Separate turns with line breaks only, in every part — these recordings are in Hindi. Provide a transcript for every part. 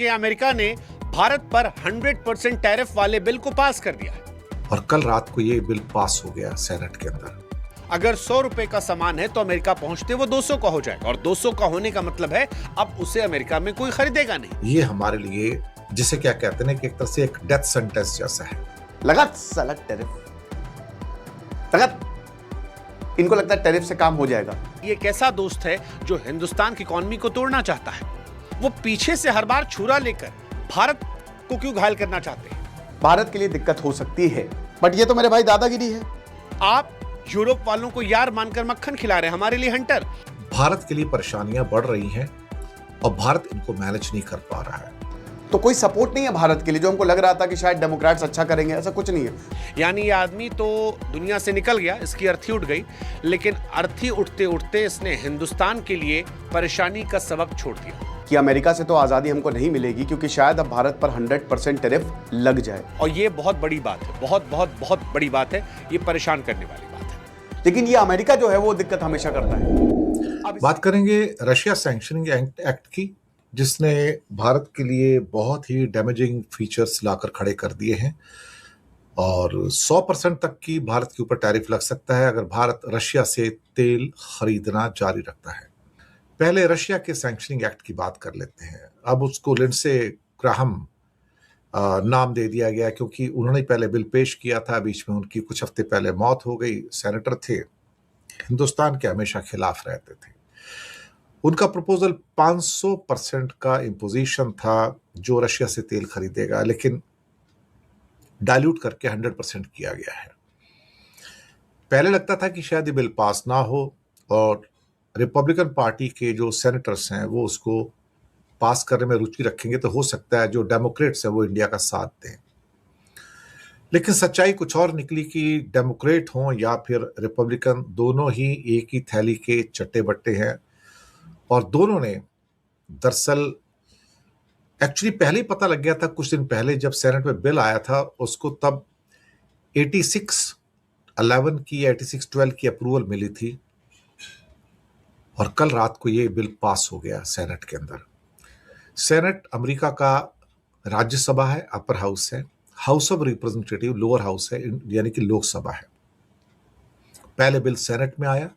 कि अमेरिका ने भारत पर 100% टैरिफ वाले बिल को पास कर दिया है।
और कल रात को ये बिल पास हो गया सेनेट के अंदर।
अगर 100 रुपए का सामान है तो अमेरिका पहुंचते वो 200 का हो जाएगा, और 200 का होने का मतलब है अब उसे अमेरिका में कोई खरीदेगा नहीं।
ये हमारे लिए जिसे क्या कहते हैं कि एक तरह से एक डेथ सेंटेंस जैसा है।
लगा साला टैरिफ, लगा इनको लगता है टैरिफ से काम हो जाएगा।
ये कैसा दोस्त है जो हिंदुस्तान की इकोनॉमी को तोड़ना चाहता है? वो पीछे से हर बार छुरा लेकर भारत को क्यों घायल करना चाहते हैं?
भारत के लिए दिक्कत हो सकती है, बट ये तो मेरे भाई दादागिरी है।
आप यूरोप वालों को यार मानकर मक्खन खिला रहे हैं, हमारे लिए हंटर।
भारत के लिए परेशानियां बढ़ रही हैं और भारत इनको मैनेज नहीं कर पा रहा है।
तो कोई सपोर्ट नहीं है भारत के लिए, जो हमको लग रहा था कि शायद डेमोक्रेट्स अच्छा करेंगे, ऐसा कुछ नहीं है।
यानी ये आदमी तो दुनिया से निकल गया, इसकी अर्थी उठ गई, लेकिन अर्थी उठते उठते इसने हिंदुस्तान के लिए परेशानी का सबब छोड़ दिया
कि अमेरिका से तो आज़ादी हमको नहीं मिलेगी क्योंकि शायद अब भारत पर 100% टैरिफ लग जाए।
और ये बहुत बड़ी बात है, बहुत बहुत बहुत बड़ी बात है, ये परेशान करने वाली बात है।
लेकिन ये अमेरिका जो है वो दिक्कत हमेशा करता है।
बात करेंगे रशिया सैंक्शनिंग एक्ट की, जिसने भारत के लिए बहुत ही डैमेजिंग फीचर्स लाकर खड़े कर दिए हैं और 100% तक की भारत के ऊपर टैरिफ लग सकता है अगर भारत रशिया से तेल खरीदना जारी रखता है। पहले रशिया के सैंक्शनिंग एक्ट की बात कर लेते हैं। अब उसको लिंडसे ग्राहम नाम दे दिया गया क्योंकि उन्होंने पहले बिल पेश किया था, बीच में उनकी कुछ हफ्ते पहले मौत हो गई। सेनेटर थे, हिंदुस्तान के हमेशा खिलाफ रहते थे। उनका प्रपोजल 500% का इम्पोजिशन था जो रशिया से तेल खरीदेगा, लेकिन डाइल्यूट करके 100% किया गया है। पहले लगता था कि शायद ये बिल पास ना हो और रिपब्लिकन पार्टी के जो सेनेटर्स हैं वो उसको पास करने में रुचि रखेंगे, तो हो सकता है जो डेमोक्रेट्स हैं वो इंडिया का साथ दें। लेकिन सच्चाई कुछ और निकली कि डेमोक्रेट हों या फिर रिपब्लिकन, दोनों ही एक ही थैली के चट्टे बट्टे हैं और दोनों ने दरअसल एक्चुअली पहले ही पता लग गया था। कुछ दिन पहले जब सेनेट में बिल आया था उसको तब 86-11 की 86-12 की अप्रूवल मिली थी और कल रात को ये बिल पास हो गया सेनेट के अंदर। सेनेट अमेरिका का राज्यसभा है, अपर हाउस है, house of representative lower house है, यानी कि लोकसभा है। पहले बिल सेनेट में आया,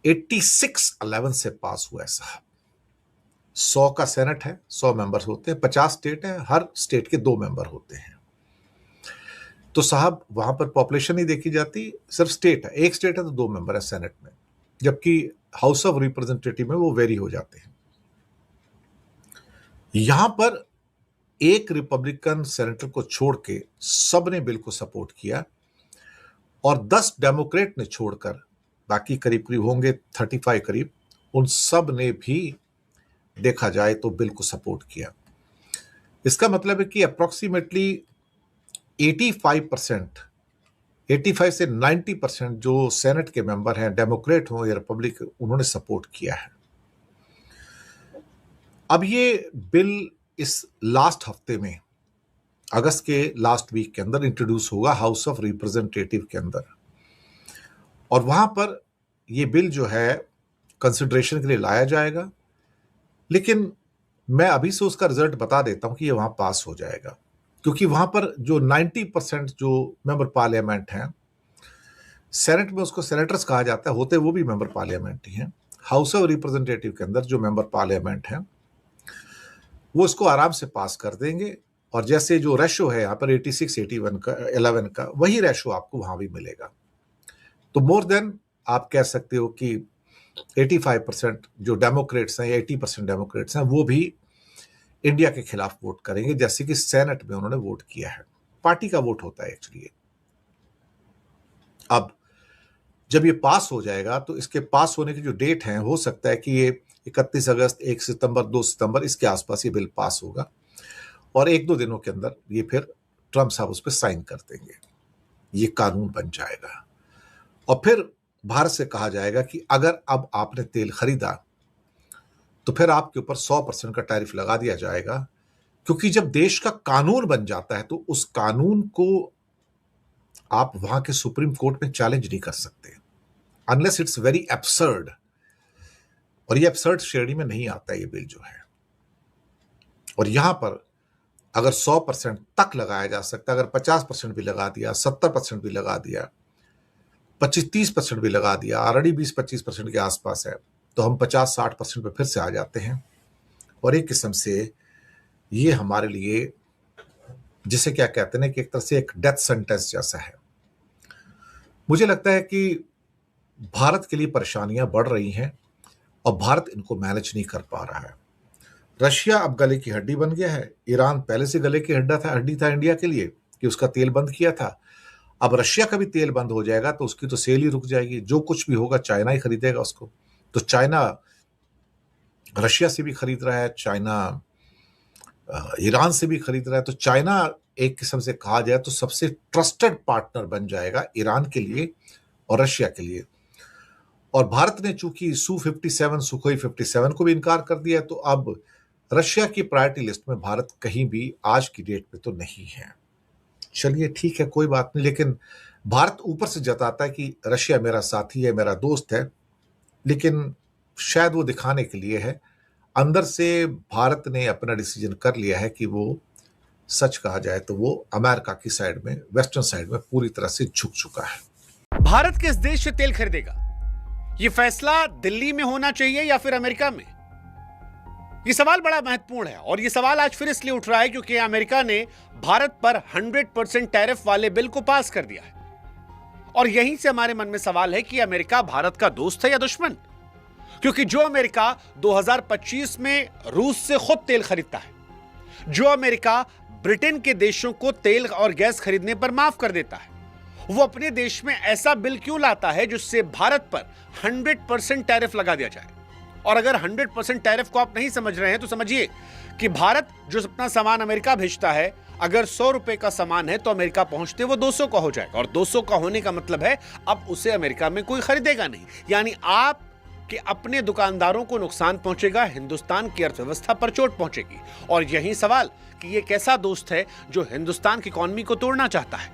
86-11 से पास हुआ है साहब। 100 का सेनेट है, 100 मेंबर्स होते हैं, 50 स्टेट है, हर स्टेट के 2 मेंबर होते हैं। तो साहब वहां पर पॉपुलेशन नहीं देखी जाती, सिर्फ स्टेट है। एक स्टेट है तो 2 मेंबर है सेनेट में, जबकि हाउस ऑफ रिप्रेजेंटेटिव में वो वेरी हो जाते हैं। यहां पर एक रिपब्लिकन सेनेटर को छोड़ के सब ने बिल को सपोर्ट किया और 10 डेमोक्रेट ने छोड़कर बाकी करीब करीब होंगे 35 करीब, उन सब ने भी देखा जाए तो बिल को सपोर्ट किया। इसका मतलब है कि अप्रोक्सीमेटली 85 से 90% जो सेनेट के मेंबर हैं, डेमोक्रेट हो या रिपब्लिक, उन्होंने सपोर्ट किया है। अब ये बिल इस लास्ट हफ्ते में, अगस्त के लास्ट वीक के अंदर इंट्रोड्यूस होगा हाउस ऑफ रिप्रेजेंटेटिव के अंदर और वहां पर ये बिल जो है कंसिडरेशन के लिए लाया जाएगा। लेकिन मैं अभी से उसका रिजल्ट बता देता हूं कि ये वहां पास हो जाएगा, क्योंकि वहां पर जो 90% जो मेंबर पार्लियामेंट हैं, सेनेट में उसको सेनेटर्स कहा जाता है, होते वो भी मेंबर पार्लियामेंट ही हैं। हाउस ऑफ रिप्रेजेंटेटिव के अंदर जो मेंबर पार्लियामेंट हैं वो इसको आराम से पास कर देंगे और जैसे जो रेशो है यहाँ पर 86-81 का 11 का, वही रेशो आपको वहां भी मिलेगा। तो मोर देन आप कह सकते हो कि 85% जो डेमोक्रेट्स हैं, 80% डेमोक्रेट्स हैं, वो भी इंडिया के खिलाफ वोट करेंगे, जैसे कि सेनेट में उन्होंने वोट किया है। पार्टी का वोट होता है एक्चुअली। अब जब ये पास हो जाएगा तो इसके पास होने की जो डेट है, हो सकता है कि ये 31 अगस्त, 1 सितंबर, 2 सितंबर, इसके आसपास ये बिल पास होगा और 1-2 दिनों के अंदर ये फिर ट्रम्प साहब उस पर साइन कर देंगे, ये कानून बन जाएगा। और फिर भारत से कहा जाएगा कि अगर अब आपने तेल खरीदा तो फिर आपके ऊपर 100% का टैरिफ लगा दिया जाएगा, क्योंकि जब देश का कानून बन जाता है तो उस कानून को आप वहां के सुप्रीम कोर्ट में चैलेंज नहीं कर सकते अनलेस इट्स वेरी एब्सर्ड, और ये एब्सर्ड श्रेणी में नहीं आता ये बिल जो है। और यहां पर अगर 100% तक लगाया जा सकता, अगर 50% भी लगा दिया, 70% भी लगा दिया, 25-30% भी लगा दिया, ऑलरेडी 20-25% के आसपास है, तो हम 50-60% पे फिर से आ जाते हैं। और एक किस्म से ये हमारे लिए, जिसे क्या कहते हैं कि एक तरह से एक डेथ सेंटेंस जैसा है। मुझे लगता है कि भारत के लिए परेशानियां बढ़ रही हैं और भारत इनको मैनेज नहीं कर पा रहा है। रशिया अब गले की हड्डी बन गया है। ईरान पहले से गले की हड्डी था इंडिया के लिए कि उसका तेल बंद किया था। अब रशिया का भी तेल बंद हो जाएगा तो उसकी तो सेल ही रुक जाएगी। जो कुछ भी होगा चाइना ही खरीदेगा उसको। तो चाइना रशिया से भी खरीद रहा है, चाइना ईरान से भी खरीद रहा है। तो चाइना एक किस्म से कहा जाए तो सबसे ट्रस्टेड पार्टनर बन जाएगा ईरान के लिए और रशिया के लिए। और भारत ने चूंकि Su-57 सुखोई 57 को भी इनकार कर दिया है, तो अब रशिया की प्रायोरिटी लिस्ट में भारत कहीं भी आज की डेट पे तो नहीं है। चलिए ठीक है, कोई बात नहीं, लेकिन भारत ऊपर से जताता है कि रशिया मेरा साथी है, मेरा दोस्त है, लेकिन शायद वो दिखाने के लिए है। अंदर से भारत ने अपना डिसीजन कर लिया है कि वो, सच कहा जाए तो वो अमेरिका की साइड में, वेस्टर्न साइड में पूरी तरह से झुक चुका है।
भारत किस देश से तेल खरीदेगा, यह फैसला दिल्ली में होना चाहिए या फिर अमेरिका में? यह सवाल बड़ा महत्वपूर्ण है और यह सवाल आज फिर इसलिए उठ रहा है क्योंकि अमेरिका ने भारत पर 100% टैरिफ वाले बिल को पास कर दिया है। और यहीं से हमारे मन में सवाल है कि अमेरिका भारत का दोस्त है या दुश्मन? क्योंकि जो अमेरिका 2025 में रूस से खुद तेल खरीदता है, जो अमेरिका ब्रिटेन के देशों को तेल और गैस खरीदने पर माफ कर देता है, वो अपने देश में ऐसा बिल क्यों लाता है जिससे भारत पर 100% टैरिफ लगा दिया जाए? और अगर 100% टैरिफ को आप नहीं समझ रहे हैं तो समझिए कि भारत जो अपना सामान अमेरिका भेजता है, अगर 100 रुपए का सामान है तो अमेरिका पहुंचते वो 200 का हो जाएगा। और 200 का होने का मतलब है अब उसे अमेरिका में कोई खरीदेगा नहीं। यानी आप कि अपने दुकानदारों को नुकसान पहुंचेगा, हिंदुस्तान की अर्थव्यवस्था पर चोट पहुंचेगी। और यही सवाल कि ये कैसा दोस्त है जो हिंदुस्तान की इकोनॉमी को तोड़ना चाहता है?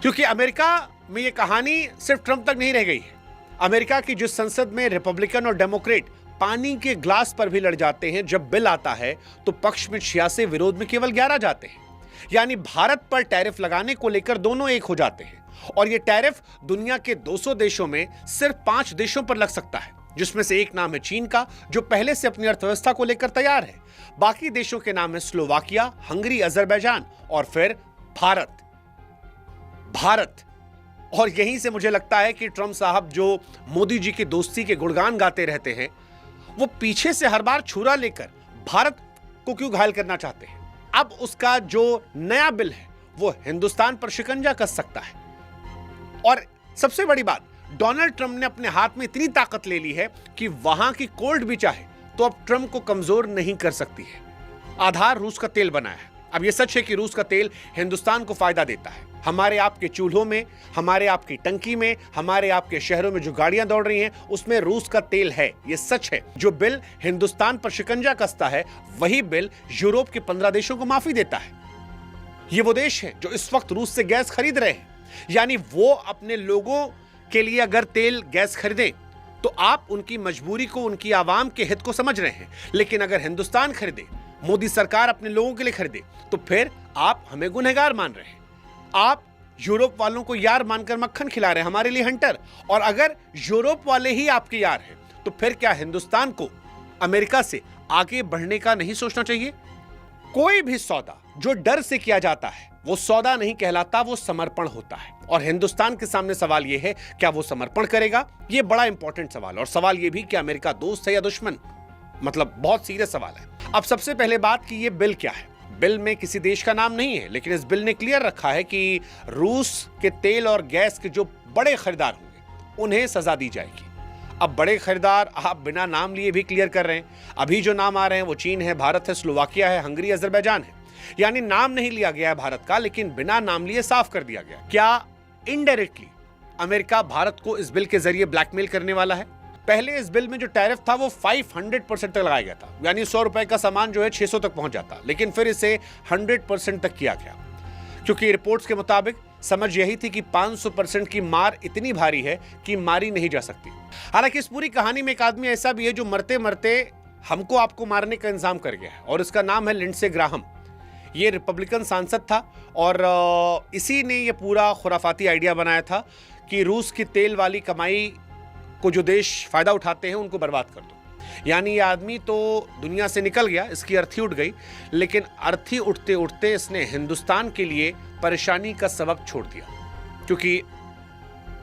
क्योंकि अमेरिका में ये कहानी सिर्फ ट्रंप तक नहीं रह गई है। अमेरिका की जिस संसद में रिपब्लिकन और डेमोक्रेट पानी के ग्लास पर भी लड़ जाते हैं, जब बिल आता है तो पक्ष में 86, विरोध में केवल 11 जाते हैं। यानी भारत पर टैरिफ लगाने को लेकर दोनों एक हो जाते हैं। और यह टैरिफ दुनिया के 200 देशों में सिर्फ 5 देशों पर लग सकता है, जिसमें से एक नाम है चीन का, जो पहले से अपनी अर्थव्यवस्था को लेकर तैयार है। बाकी देशों के नाम है स्लोवाकिया, हंगरी, अजरबैजान और फिर भारत। और यहीं से मुझे लगता है कि ट्रंप साहब जो मोदी जी की दोस्ती के गुणगान गाते रहते हैं, वो पीछे से हर बार छुरा लेकर भारत को क्यों घायल करना चाहते हैं? अब उसका जो नया बिल है वो हिंदुस्तान पर शिकंजा कस सकता है। और सबसे बड़ी बात, डोनाल्ड ट्रंप ने अपने हाथ में इतनी ताकत ले ली है कि वहां की कोर्ट भी चाहे तो अब ट्रंप को कमजोर नहीं कर सकती है। आधार रूस का तेल बना है। अब यह सच है कि रूस का तेल हिंदुस्तान को फायदा देता है। हमारे आपके चूल्हों में, हमारे आपकी टंकी में, हमारे आपके शहरों में जो गाड़ियां दौड़ रही हैं, उसमें रूस का तेल है। यह सच है। जो बिल हिंदुस्तान पर शिकंजा कसता है, वही बिल यूरोप के 15 देशों को माफी देता है। ये वो देश है जो इस वक्त रूस से गैस खरीद रहे हैं। यानी वो अपने लोगों के लिए अगर तेल गैस खरीदें तो आप उनकी मजबूरी को, उनकी आवाम के हित को समझ रहे हैं। लेकिन अगर हिंदुस्तान खरीदे, मोदी सरकार अपने लोगों के लिए खरीदे, तो फिर आप हमें गुनहगार मान रहे हैं। आप यूरोप वालों को यार मानकर मक्खन खिला रहे हैं, हमारे लिए हंटर। और अगर यूरोप वाले ही आपके यार हैं, तो फिर क्या हिंदुस्तान को अमेरिका से आगे बढ़ने का नहीं सोचना चाहिए? कोई भी सौदा जो डर से किया जाता है वो सौदा नहीं कहलाता, वो समर्पण होता है। और हिंदुस्तान के सामने सवाल यह है, क्या वो समर्पण करेगा? यह बड़ा इंपॉर्टेंट सवाल। और सवाल यह भी कि अमेरिका दोस्त है या दुश्मन, मतलब बहुत सीरियस सवाल है। अब सबसे पहले बात कि यह बिल क्या है। बिल में किसी देश का नाम नहीं है, लेकिन इस बिल ने क्लियर रखा है कि रूस के तेल और गैस के जो बड़े खरीदार होंगे उन्हें सजा दी जाएगी। अब बड़े खरीदार आप बिना नाम लिए भी क्लियर कर रहे हैं। अभी जो नाम आ रहे हैं वो चीन है, भारत है, स्लोवाकिया है, हंगरी, अजरबैजान है। यानी नाम नहीं लिया गया है भारत का, लेकिन बिना नाम लिए साफ कर दिया गया। क्या इनडायरेक्टली अमेरिका भारत को इस बिल के जरिए ब्लैकमेल करने वाला है? पहले इस बिल में जो टैरिफ था वो 500% तक लगाया गया था, यानी 100 रुपए का सामान जो है 600 तक पहुंच जाता, लेकिन फिर इसे 100% तक किया गया, क्योंकि रिपोर्ट्स के मुताबिक समझ यही थी कि 500% की मार इतनी भारी है कि मारी नहीं जा सकती। हालांकि इस पूरी कहानी में एक आदमी ऐसा भी है जो मरते मरते हमको आपको मारने का इंतजाम कर गया है और इसका नाम है लिंडसे ग्राहम। ये रिपब्लिकन सांसद था और इसी ने ये पूरा खुराफाती आइडिया बनाया था कि रूस की तेल वाली कमाई को जो देश फायदा उठाते हैं उनको बर्बाद कर दो। यानी ये आदमी तो दुनिया से निकल गया, इसकी अर्थी उठ गई, लेकिन अर्थी उठते उठते इसने हिंदुस्तान के लिए परेशानी का सबब छोड़ दिया, क्योंकि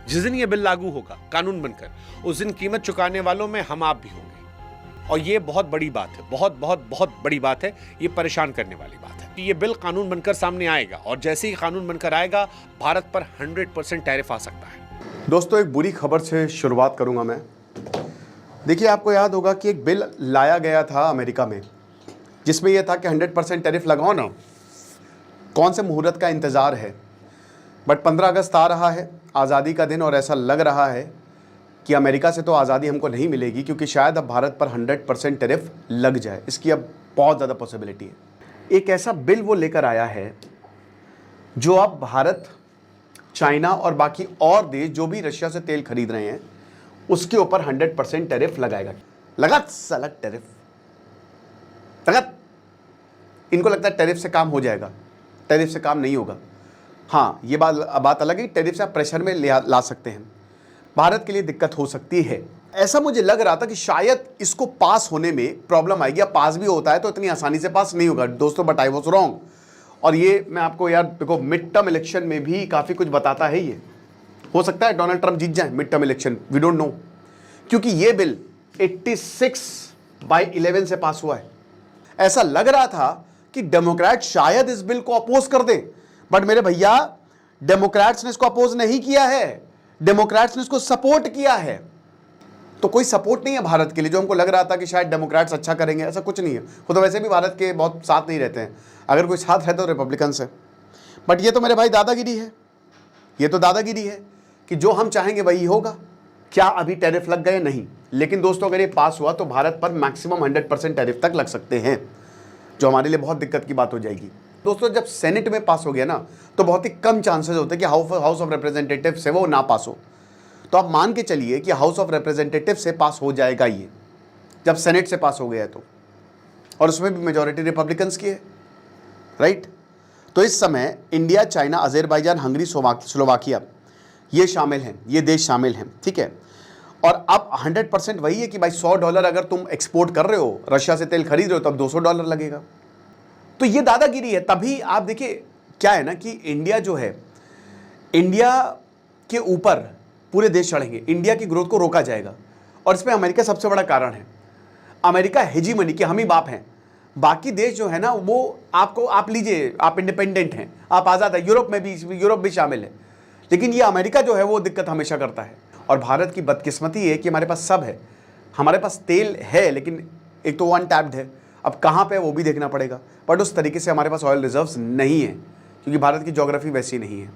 जिस दिन ये बिल लागू होगा कानून बनकर, उस दिन कीमत चुकाने वालों में हम आप भी होंगे। और ये बहुत बड़ी बात है, बहुत बहुत बहुत बड़ी बात है, ये परेशान करने वाली बात है कि ये बिल कानून बनकर सामने आएगा और जैसे ही कानून बनकर आएगा भारत पर 100% टैरिफ आ सकता है।
दोस्तों, एक बुरी खबर से शुरुआत करूंगा मैं। देखिए, आपको याद होगा कि एक बिल लाया गया था अमेरिका में जिसमें यह था कि 100% टैरिफ लगाओ ना, कौन से मुहूर्त का इंतज़ार है। बट 15 अगस्त आ रहा है, आज़ादी का दिन, और ऐसा लग रहा है कि अमेरिका से तो आज़ादी हमको नहीं मिलेगी, क्योंकि शायद अब भारत पर 100% टैरिफ लग जाए। इसकी अब बहुत ज़्यादा पॉसिबिलिटी है। एक ऐसा बिल वो लेकर आया है जो अब भारत, चाइना और बाकी और देश जो भी रशिया से तेल खरीद रहे हैं उसके ऊपर 100% टैरिफ लगाएगा। लगात साला टैरिफ, लगात। इनको लगता है टैरिफ से काम हो जाएगा, टैरिफ से काम नहीं होगा। हाँ, ये बात अलग है, टैरिफ से आप प्रेशर में ला सकते हैं, भारत के लिए दिक्कत हो सकती है। ऐसा मुझे लग रहा था कि शायद इसको पास होने में प्रॉब्लम आएगी। अब पास भी होता है तो इतनी आसानी से पास नहीं होगा दोस्तों, बट आई वाज रॉन्ग। और ये मैं आपको यार देखो, मिड टर्म इलेक्शन में भी काफ़ी कुछ बताता है। ये हो सकता है डोनाल्ड ट्रंप जीत जाए mid term election, we don't know, क्योंकि ये बिल 86/11 से पास हुआ है। ऐसा लग रहा था कि डेमोक्रेट शायद इस बिल को अपोज कर दे, बट मेरे भैया डेमोक्रेट्स ने इसको अपोज नहीं किया है, डेमोक्रेट्स ने इसको सपोर्ट किया है। तो कोई सपोर्ट नहीं है भारत के लिए। जो हमको लग रहा था कि शायद डेमोक्रेट्स अच्छा करेंगे, ऐसा कुछ नहीं है। वो तो वैसे भी भारत के बहुत साथ नहीं रहते हैं, अगर कोई साथ रहता तो रिपब्लिकन से। बट ये तो मेरे भाई दादागिरी है, ये तो दादागिरी है कि जो हम चाहेंगे वही होगा। क्या अभी टैरिफ लग गए? नहीं। लेकिन दोस्तों, अगर ये पास हुआ तो भारत पर मैक्सिमम 100% टैरिफ तक लग सकते हैं, जो हमारे लिए बहुत दिक्कत की बात हो जाएगी। दोस्तों, जब सेनेट में पास हो गया ना, तो बहुत ही कम चांसेस होते हैं कि हाउस ऑफ रिप्रेजेंटेटिव से वो ना पास हो। तो आप मान के चलिए कि हाउस ऑफ रिप्रेजेंटेटिव से पास हो जाएगा ये, जब सेनेट से पास हो गया तो, और उसमें भी मेजॉरिटी रिपब्लिकन्स की है, राइट। तो इस समय India, China, Azerbaijan, Hungary, Slovakia ये शामिल हैं, ये देश शामिल हैं, ठीक है। और अब 100% वही है कि भाई $100 अगर तुम एक्सपोर्ट कर रहे हो, रशिया से तेल खरीद रहे हो, तब $200 लगेगा। तो ये दादागिरी है। तभी आप देखिए क्या है ना कि इंडिया जो है, इंडिया के ऊपर पूरे देश चढ़ेंगे, इंडिया की ग्रोथ को रोका जाएगा। और इसमें अमेरिका सबसे बड़ा कारण है। अमेरिका हेजीमनी के हम ही बाप हैं। बाकी देश जो है ना, वो आप लीजिए, आप इंडिपेंडेंट हैं, आप आज़ाद हैं, यूरोप भी शामिल है। लेकिन ये अमेरिका जो है वो दिक्कत हमेशा करता है। और भारत की बदकिस्मती है कि हमारे पास सब है, हमारे पास तेल है, लेकिन एक तो अनटैप्ड है, अब कहाँ पे वो भी देखना पड़ेगा। बट उस तरीके से हमारे पास ऑयल रिजर्व्स नहीं है, क्योंकि भारत की ज्योग्राफी वैसी नहीं है।